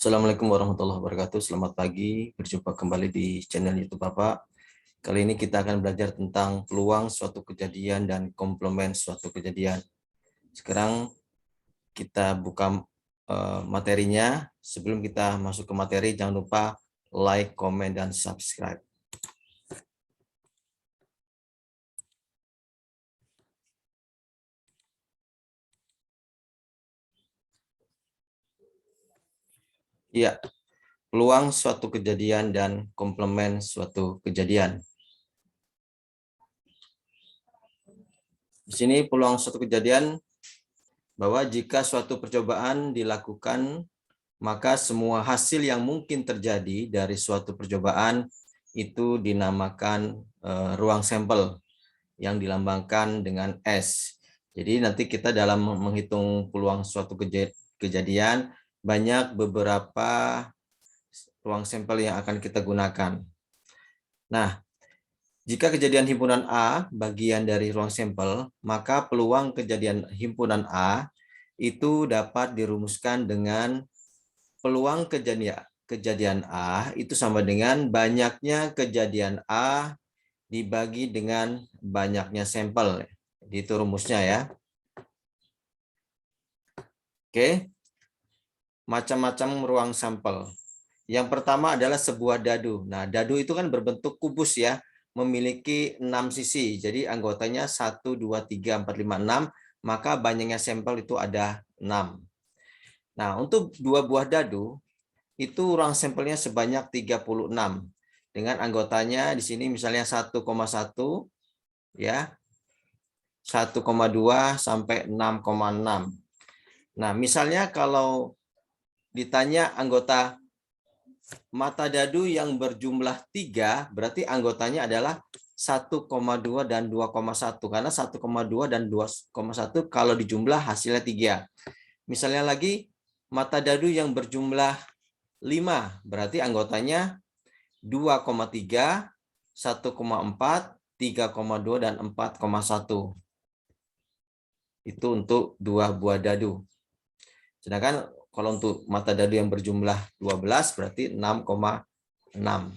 Assalamualaikum warahmatullahi wabarakatuh. Selamat pagi, berjumpa kembali di channel YouTube Bapak. Kali ini kita akan belajar tentang peluang suatu kejadian dan komplement suatu kejadian. Sekarang kita buka materinya. Sebelum kita masuk ke materi, jangan lupa like, komen, dan subscribe. Iya, peluang suatu kejadian dan komplement suatu kejadian. Di sini peluang suatu kejadian bahwa jika suatu percobaan dilakukan, maka semua hasil yang mungkin terjadi dari suatu percobaan itu dinamakan ruang sampel yang dilambangkan dengan S. Jadi nanti kita dalam menghitung peluang suatu kejadian, banyak beberapa ruang sampel yang akan kita gunakan. Nah, jika kejadian himpunan A bagian dari ruang sampel, maka peluang kejadian himpunan A itu dapat dirumuskan dengan peluang kejadian A itu sama dengan banyaknya kejadian A dibagi dengan banyaknya sampel. Itu rumusnya ya. Oke. Macam-macam ruang sampel. Yang pertama adalah sebuah dadu. Nah, dadu itu kan berbentuk kubus ya, memiliki 6 sisi. Jadi anggotanya 1, 2, 3, 4, 5, 6, maka banyaknya sampel itu ada 6. Nah, untuk dua buah dadu, itu ruang sampelnya sebanyak 36. Dengan anggotanya di sini misalnya 1,1 ya. 1,2 sampai 6,6. Nah, misalnya kalau ditanya anggota mata dadu yang berjumlah 3, berarti anggotanya adalah 1,2 dan 2,1. Karena 1,2 dan 2,1 kalau dijumlah hasilnya 3. Misalnya lagi mata dadu yang berjumlah 5, berarti anggotanya 2,3, 1,4, 3,2, dan 4,1. Itu untuk dua buah dadu. Sedangkan kalau untuk mata dadu yang berjumlah 12 berarti 6,6.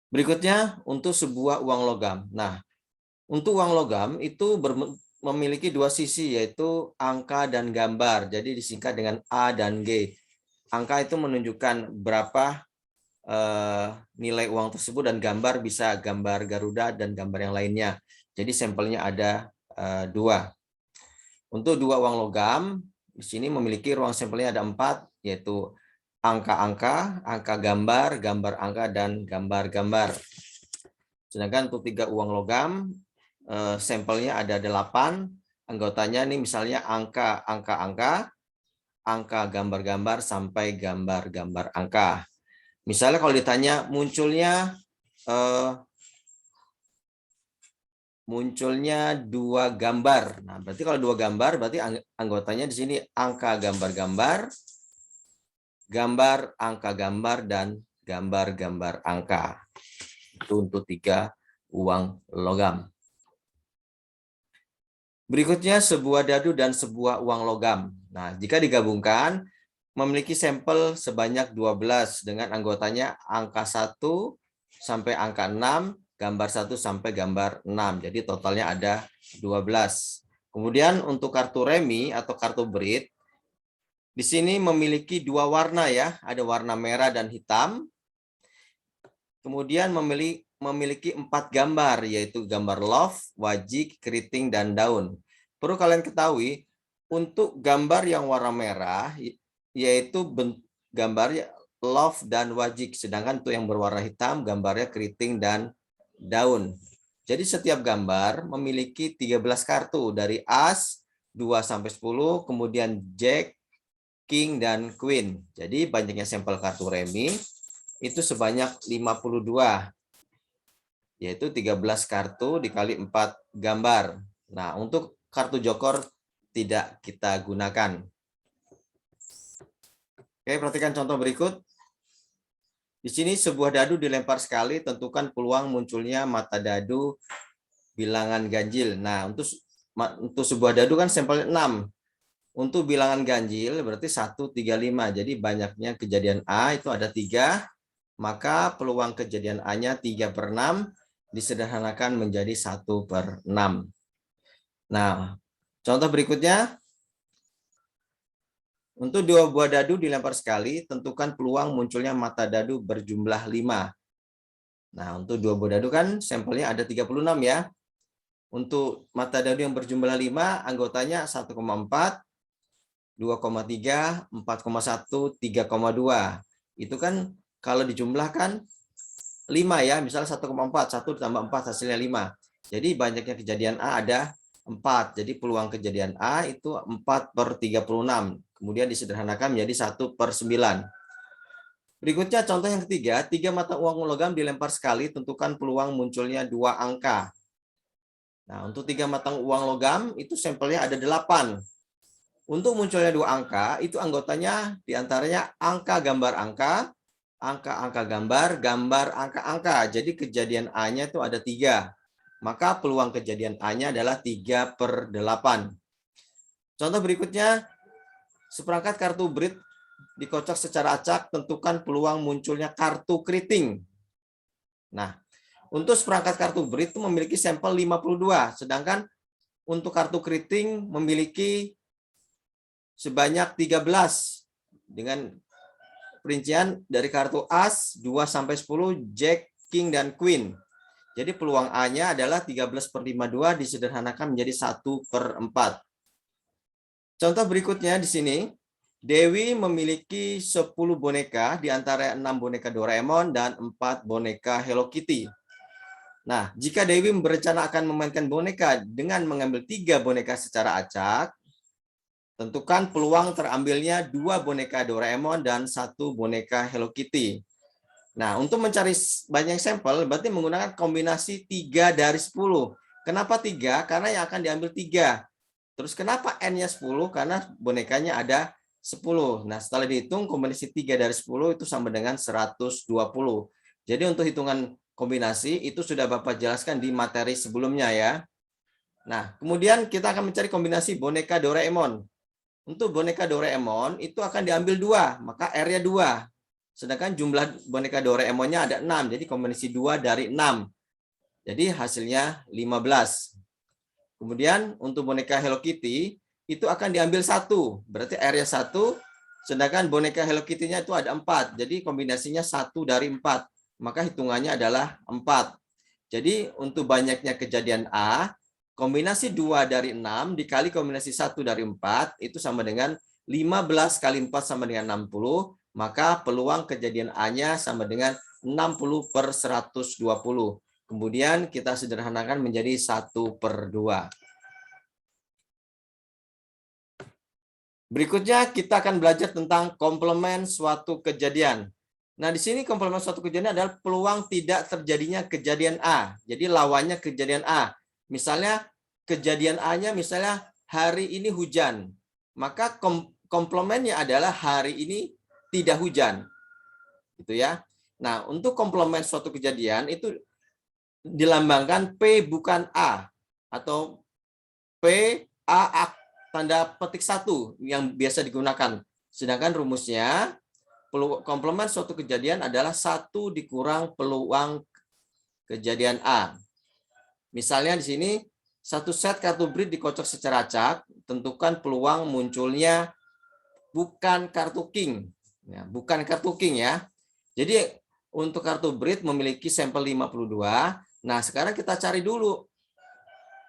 Berikutnya untuk sebuah uang logam. Nah, untuk uang logam itu memiliki dua sisi, yaitu angka dan gambar. Jadi disingkat dengan A dan G. Angka itu menunjukkan berapa nilai uang tersebut, dan gambar bisa gambar Garuda dan gambar yang lainnya. Jadi sampelnya ada 2. Untuk dua uang logam, di sini memiliki ruang sampelnya ada 4, yaitu angka-angka, angka gambar, gambar angka, dan gambar-gambar. Sedangkan untuk 3 uang logam, sampelnya ada 8, anggotanya nih misalnya angka-angka, angka gambar-gambar, sampai gambar-gambar angka. Misalnya kalau ditanya munculnya 2 gambar. Nah, berarti kalau 2 gambar berarti anggotanya di sini angka gambar-gambar, gambar angka gambar, dan gambar-gambar angka. Itu untuk 3 uang logam. Berikutnya sebuah dadu dan sebuah uang logam. Nah, jika digabungkan memiliki sampel sebanyak 12 dengan anggotanya angka 1 sampai angka 6, gambar 1 sampai gambar 6. Jadi totalnya ada 12. Kemudian untuk kartu remi atau kartu berit, di sini memiliki 2 warna ya, ada warna merah dan hitam. Kemudian memiliki 4 gambar, yaitu gambar love, wajik, keriting, dan daun. Perlu kalian ketahui, untuk gambar yang warna merah, yaitu gambarnya love dan wajik. Sedangkan untuk yang berwarna hitam, gambarnya keriting dan daun. Jadi setiap gambar memiliki 13 kartu, dari as, 2 sampai 10, kemudian jack, king, dan queen. Jadi banyaknya sampel kartu remi itu sebanyak 52, yaitu 13 kartu dikali 4 gambar. Nah, untuk kartu joker tidak kita gunakan. Oke, perhatikan contoh berikut. Di sini sebuah dadu dilempar sekali, tentukan peluang munculnya mata dadu bilangan ganjil. Nah, untuk sebuah dadu kan sampelnya 6. Untuk bilangan ganjil berarti 135. Jadi banyaknya kejadian A itu ada 3, maka peluang kejadian A-nya 3/6 disederhanakan menjadi 1/6. Nah, contoh berikutnya. Untuk 2 buah dadu dilempar sekali, tentukan peluang munculnya mata dadu berjumlah 5. Nah, untuk 2 buah dadu kan sampelnya ada 36 ya. Untuk mata dadu yang berjumlah 5, anggotanya 1,4, 2,3, 4,1, 3,2. Itu kan kalau dijumlahkan 5 ya, misalnya 1,4, 1 ditambah 4 hasilnya 5. Jadi banyaknya kejadian A ada 4. Jadi peluang kejadian A itu 4/36. Kemudian disederhanakan menjadi 1/9. Berikutnya contoh yang ketiga, 3 mata uang logam dilempar sekali, tentukan peluang munculnya 2 angka. Nah, untuk 3 mata uang logam itu sampelnya ada 8. Untuk munculnya 2 angka, itu anggotanya diantaranya angka gambar angka, angka-angka gambar, gambar angka-angka. Jadi kejadian A-nya itu ada 3. Maka peluang kejadian A-nya adalah 3/8. Contoh berikutnya, seperangkat kartu BRIT dikocok secara acak, tentukan peluang munculnya kartu keriting. Nah, untuk seperangkat kartu BRIT itu memiliki sampel 52, sedangkan untuk kartu keriting memiliki sebanyak 13 dengan perincian dari kartu As 2-10, Jack, King, dan Queen. Jadi peluang A-nya adalah 13/52 disederhanakan menjadi 1/4. Contoh berikutnya di sini, Dewi memiliki 10 boneka, di antara 6 boneka Doraemon dan 4 boneka Hello Kitty. Nah, jika Dewi berencana akan memainkan boneka dengan mengambil 3 boneka secara acak, tentukan peluang terambilnya 2 boneka Doraemon dan 1 boneka Hello Kitty. Nah, untuk mencari banyak sampel, berarti menggunakan kombinasi 3 dari 10. Kenapa 3? Karena yang akan diambil 3. Terus kenapa N-nya 10? Karena bonekanya ada 10. Nah, setelah dihitung, kombinasi 3 dari 10 itu sama dengan 120. Jadi untuk hitungan kombinasi, itu sudah Bapak jelaskan di materi sebelumnya ya. Nah, kemudian kita akan mencari kombinasi boneka Doraemon. Untuk boneka Doraemon, itu akan diambil 2, maka R-nya 2. Sedangkan jumlah boneka Doraemon-nya ada 6, jadi kombinasi 2 dari 6. Jadi hasilnya 15. Kemudian untuk boneka Hello Kitty itu akan diambil 1, berarti R-nya 1, sedangkan boneka Hello Kitty-nya itu ada 4, jadi kombinasinya 1 dari 4, maka hitungannya adalah 4. Jadi untuk banyaknya kejadian A, kombinasi 2 dari 6 dikali kombinasi 1 dari 4 itu sama dengan 15 kali 4 sama dengan 60, maka peluang kejadian A-nya sama dengan 60/120. Kemudian kita sederhanakan menjadi 1/2. Berikutnya kita akan belajar tentang komplement suatu kejadian. Nah, di sini komplement suatu kejadian adalah peluang tidak terjadinya kejadian A. Jadi lawannya kejadian A. Misalnya kejadian A-nya misalnya hari ini hujan. Maka komplemennya adalah hari ini tidak hujan. Gitu ya. Nah, untuk komplement suatu kejadian itu dilambangkan P bukan A atau P A tanda petik 1 yang biasa digunakan. Sedangkan rumusnya komplement suatu kejadian adalah 1 dikurang peluang kejadian A. Misalnya di sini 1 set kartu BRIT dikocok secara acak, tentukan peluang munculnya bukan kartu King. Ya, bukan kartu King ya. Jadi untuk kartu BRIT memiliki sampel 52. Nah, sekarang kita cari dulu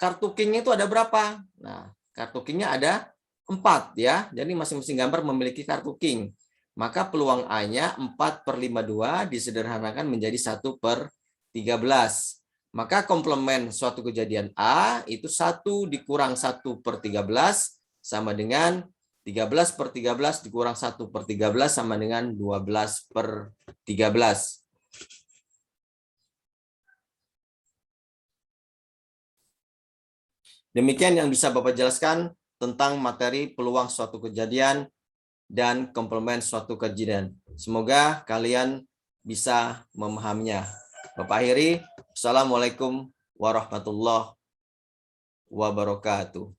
kartu King-nya itu ada berapa? Nah, kartu King-nya ada 4 ya. Jadi masing-masing gambar memiliki kartu King. Maka peluang A-nya 4/52 disederhanakan menjadi 1/13. Maka komplement suatu kejadian A itu 1 dikurang 1/13 sama dengan 13/13 dikurang 1/13 sama dengan 12/13. Demikian yang bisa Bapak jelaskan tentang materi peluang suatu kejadian dan komplement suatu kejadian. Semoga kalian bisa memahaminya. Bapak akhiri, Assalamualaikum warahmatullahi wabarakatuh.